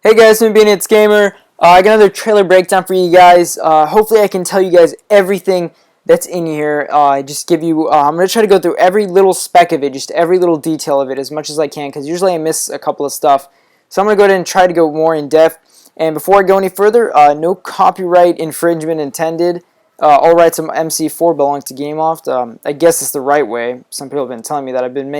Hey guys, I'm Bnates Gamer. I got another trailer breakdown for you guys. Hopefully I can tell you guys everything that's in here. I'm going to try to go through every little speck of it, just every little detail of it as much as I can, because usually I miss a couple of stuff. So I'm going to go ahead and try to go more in depth. And before I go any further, no copyright infringement intended. All rights of MC4 belong to GameLoft. I guess it's the right way. Some people have been telling me that I've been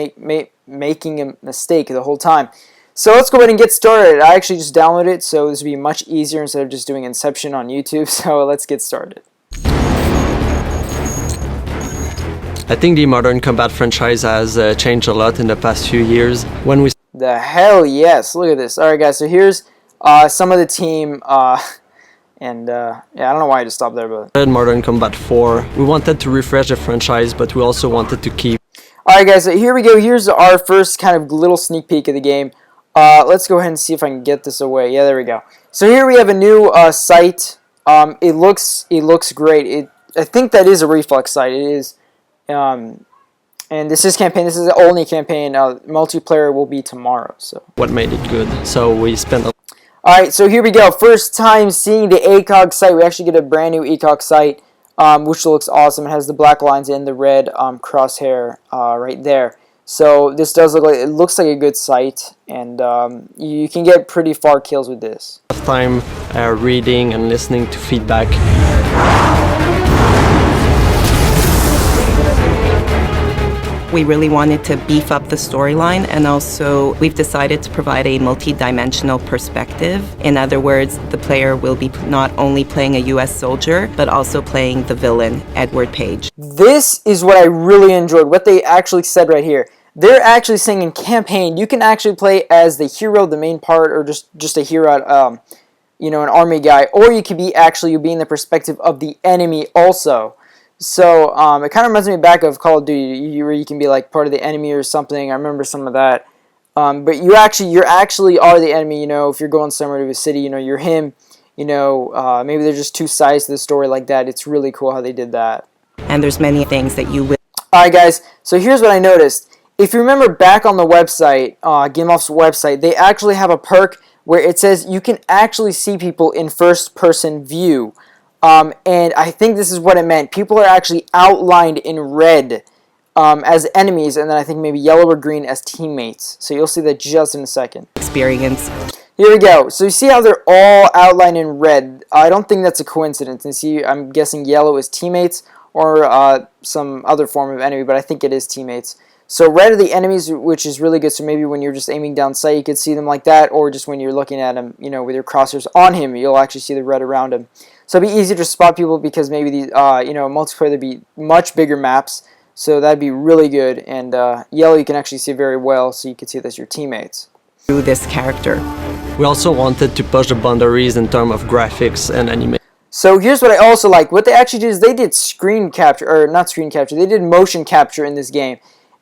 making a mistake the whole time. So let's go ahead and get started. I actually just downloaded it, so this would be much easier instead of just doing Inception on YouTube. So let's get started. I think the Modern Combat franchise has changed a lot in the past few years. The hell yes! Look at this. All right, guys. So here's some of the team. Yeah, I don't know why I just stopped there, but Modern Combat 4, we wanted to refresh the franchise, but we also wanted to keep. All right, guys. So here we go. Here's our first kind of little sneak peek of the game. Let's go ahead and see if I can get this away. Yeah, there we go. So here we have a new site. It looks great. I think that is a reflex site. It is. And this is campaign. This is the only campaign. Multiplayer will be tomorrow. So what made it good? So we spent. All right. So here we go. First time seeing the ACOG site. We actually get a brand new ACOG site, which looks awesome. It has the black lines and the red crosshair right there. So this does looks like a good site, and you can get pretty far kills with this. Time reading and listening to feedback. We really wanted to beef up the storyline, and also we've decided to provide a multi-dimensional perspective. In other words, the player will be not only playing a US soldier, but also playing the villain, Edward Page. This is what I really enjoyed, what they actually said right here. They're actually saying in campaign, you can actually play as the hero, the main part, or just a hero, an army guy, or you could be you'll be in the perspective of the enemy also. So it kind of reminds me back of Call of Duty, where you can be like part of the enemy or something. I remember some of that. But you actually are the enemy. If you're going somewhere to a city, you're him. Maybe there's just two sides to the story like that. It's really cool how they did that. And there's many things that you will. All right, guys. So here's what I noticed. If you remember back on the website, GameLoft's website, they actually have a perk where it says you can actually see people in first-person view. And I think this is what it meant. People are actually outlined in red as enemies, and then I think maybe yellow or green as teammates. So you'll see that just in a second. Experience. Here we go. So you see how they're all outlined in red. I don't think that's a coincidence. And see, I'm guessing yellow is teammates or some other form of enemy, but I think it is teammates. So red are the enemies, which is really good. So maybe when you're just aiming down sight, you could see them like that, or just when you're looking at them, with your crosshairs on him, you'll actually see the red around him. So it'd be easy to spot people because maybe the multiplayer there'd be much bigger maps, so that'd be really good. And yellow you can actually see very well, so you can see that's your teammates. Through this character. We also wanted to push the boundaries in terms of graphics and animation. So here's what I also like. What they actually did is they did screen capture, or not screen capture, they did motion capture in this game.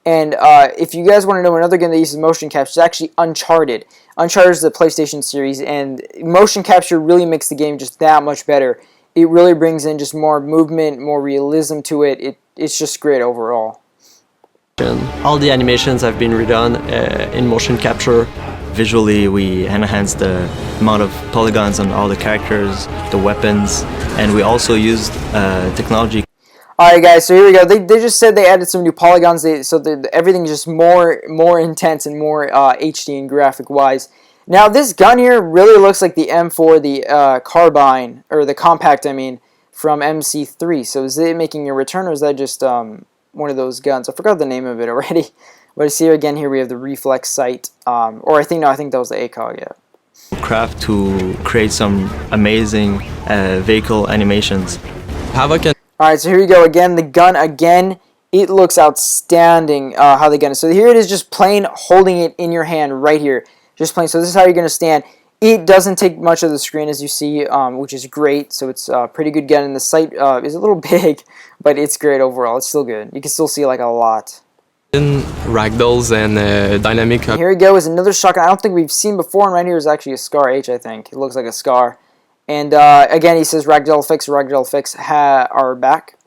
And if you guys want to know another game that uses motion capture, it's actually Uncharted. Uncharted is the PlayStation series, and motion capture really makes the game just that much better. It really brings in just more movement, more realism to it. It's just great overall. All the animations have been redone in motion capture. Visually, we enhanced the amount of polygons on all the characters, the weapons, and we also used technology. Alright guys, so here we go. They just said they added some new polygons, so everything's just more intense and more HD and graphic wise. Now this gun here really looks like the M4, the carbine, or the compact I mean, from MC3. So is it making a return, or is that just one of those guns? I forgot the name of it already. But you see again here we have the reflex sight, or I think that was the ACOG, yeah. Craft to create some amazing vehicle animations. Alright, so here you go again, the gun again. It looks outstanding how the gun is. So here it is, just plain holding it in your hand right here. Just plain. So this is how you're going to stand. It doesn't take much of the screen as you see, which is great. So it's a pretty good gun. And the sight is a little big, but it's great overall. It's still good. You can still see like a lot. In ragdolls and dynamic. Here we go is another shotgun I don't think we've seen before. And right here is actually a Scar H, I think. It looks like a Scar. And again, he says Ragdoll Fix are back.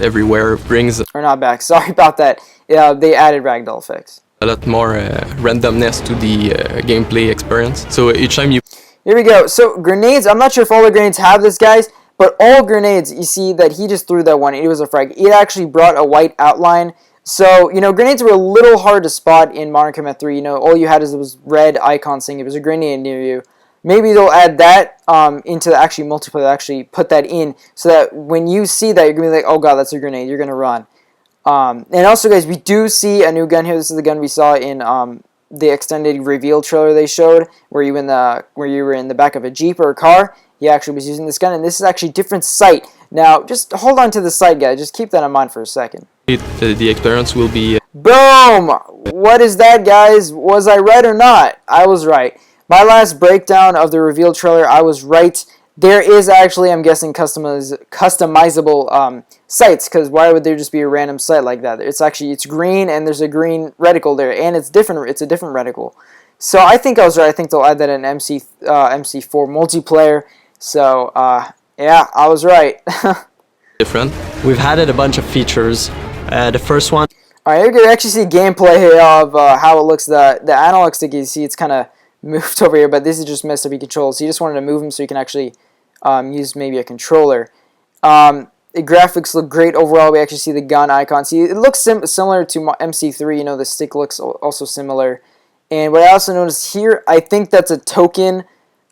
Everywhere brings or not back. Sorry about that. They added Ragdoll Fix. a lot more randomness to the gameplay experience. So each time you... Here we go. So grenades, I'm not sure if all the grenades have this, guys, but all grenades, you see that he just threw that one. It was a frag. It actually brought a white outline. So, grenades were a little hard to spot in Modern Combat 3. All you had is those red icons saying it was a grenade near you. Maybe they'll add that into the actually multiplayer, actually put that in, so that when you see that, you're going to be like, oh god, that's a grenade. You're going to run. And also, guys, we do see a new gun here. This is the gun we saw in the extended reveal trailer they showed, where you were in the back of a Jeep or a car. He actually was using this gun, and this is actually a different sight. Now, just hold on to the sight, guys. Just keep that in mind for a second. The experience will be Boom! What is that, guys? Was I right or not? I was right. My last breakdown of the reveal trailer, I was right. There is actually, I'm guessing, customizable sights, because why would there just be a random sight like that? It's green, and there's a green reticle there, and it's different. It's a different reticle. So I think I was right. I think they'll add that in MC4 multiplayer. So yeah, I was right. different. We've added a bunch of features. The first one. All right, here we go. You actually see gameplay here of how it looks. The analog stick, you see it's kind of moved over here, but this is just messed up. You control. So you just wanted to move them so you can actually use maybe a controller. The graphics look great overall. We actually see the gun icon. See, it looks similar to MC3. The stick looks also similar. And what I also noticed here, I think that's a token.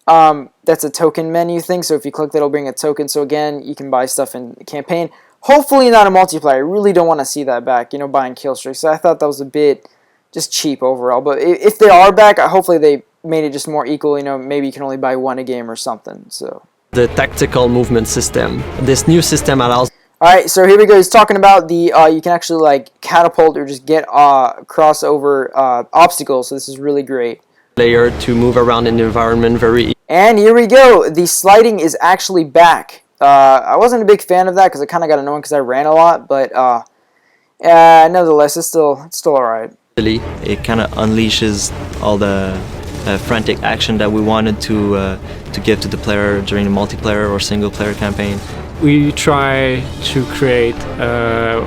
That's a token menu thing. So if you click that, it'll bring a token. So again, you can buy stuff in the campaign. Hopefully not a multiplayer. I really don't want to see that back. Buying kill streaks. So I thought that was a bit just cheap overall. But if they are back, hopefully they made it just more equal. Maybe you can only buy one a game or something. So. The tactical movement system. This new system allows. Alright, so here we go. He's talking about the you can actually like catapult or just get crossover obstacles. So this is really great. Player to move around in the environment very. And here we go. The sliding is actually back. I wasn't a big fan of that because it kind of got annoying because I ran a lot, but nevertheless, it's still alright. It kind of unleashes all the frantic action that we wanted to give to the player during the multiplayer or single player campaign. We try to create a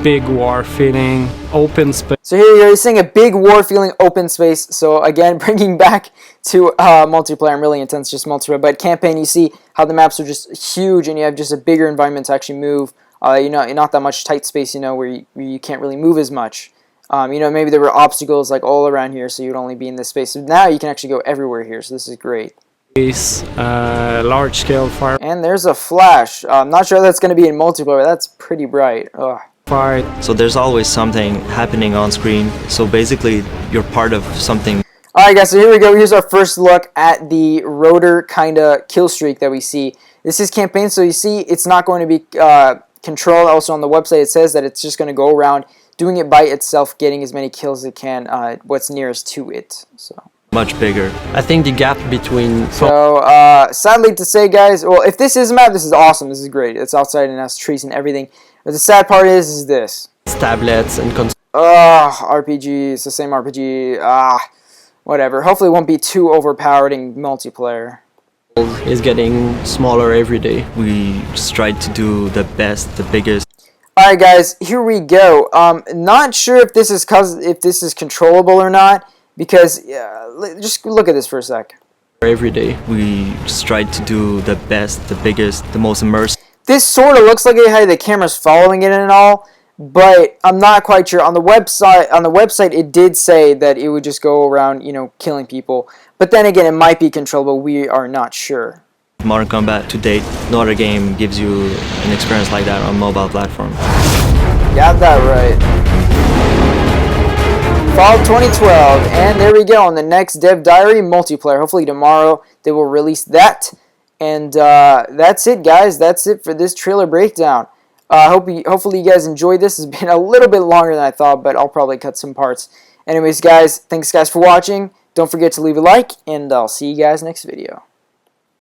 big war feeling, open space. So here you're seeing a big war feeling, open space. So again, bringing back to multiplayer and really intense just multiplayer. But campaign, you see how the maps are just huge and you have just a bigger environment to actually move. Not that much tight space, where you can't really move as much. Maybe there were obstacles like all around here, so you'd only be in this space. So now you can actually go everywhere here, so this is great. Large-scale fire. And there's a flash. I'm not sure that's going to be in multiplayer. That's pretty bright. Ugh. So there's always something happening on screen. So basically, you're part of something. Alright guys, so here we go. Here's our first look at the rotor kind of kill streak that we see. This is campaign, so you see it's not going to be controlled. Also on the website it says that it's just going to go around doing it by itself, getting as many kills as it can, what's nearest to it. So Much bigger. I think the gap between. So, sadly to say, guys, well, if this is a map, this is awesome. This is great. It's outside and has trees and everything. But the sad part is this. Tablets and consoles. RPG. It's the same RPG. Whatever. Hopefully it won't be too overpowered in multiplayer. Is getting smaller every day. We just tried to do the best, the biggest. Alright guys, here we go. Not sure if this is controllable or not, because just look at this for a sec. Every day. We just tried to do the best, the biggest, the most immersive. This sort of looks like it had the camera's following it and all, but I'm not quite sure. On the website it did say that it would just go around, killing people. But then again, it might be controllable. We are not sure. Modern Combat to date, no other game gives you an experience like that on mobile platform. Got that right. Fall 2012, and there we go on the next Dev Diary multiplayer. Hopefully tomorrow they will release that. And that's it, guys. That's it for this trailer breakdown. Hopefully you guys enjoyed this. It's been a little bit longer than I thought, but I'll probably cut some parts. Anyways, guys, thanks guys for watching. Don't forget to leave a like, and I'll see you guys next video.